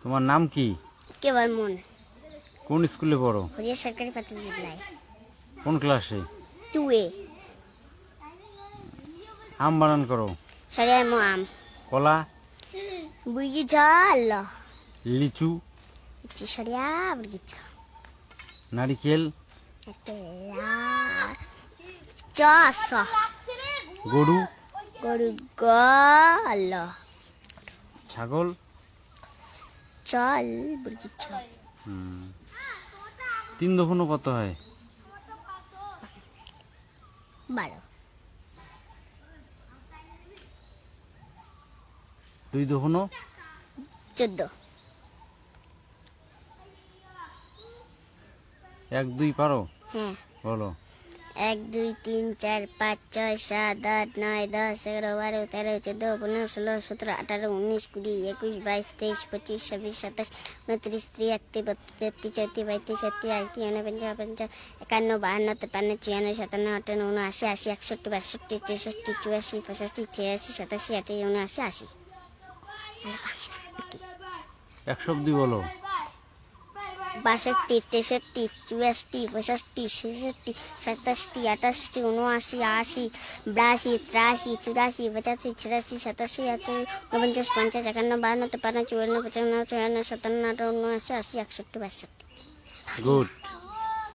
তোমার নাম কি? কেবল মন। কোন স্কুলে পড়ো? হরিয়া সরকারি প্রাথমিক বিদ্যালয়। কোন ক্লাসে? 2A। আম বানান করো। সরিয়ার মো আম। কলা? বুর্গিছা আল্লাহ। লিচু? সরিয়া বুর্গিছা। নারিকেল? চাষ। গরু? গরু গল্লা। ছাগল? চল বুর্গিছা। 3 দফানো কত হয়? 12। 2 দফানো? 14। 1 2 পারো? হ্যাঁ। বলো। 1 2 3 4 5 6 7 8 9 10 11 12 13 14 15 16 17 18 19 20 21 22 23 25 26 27 29 30 31 32 33 34 35 36 37 38 39 40 41 52 53 54 56 57 58 59 60 61 62 63 64 65 86 87 88 89 80। 100 অবধি বলো। 62 63 64 65 66 67 68 79 80 82 83 84 85 86 87 88 49 50 51 52 53 54 55 56 57 58 59 60 61 62 63। গুড।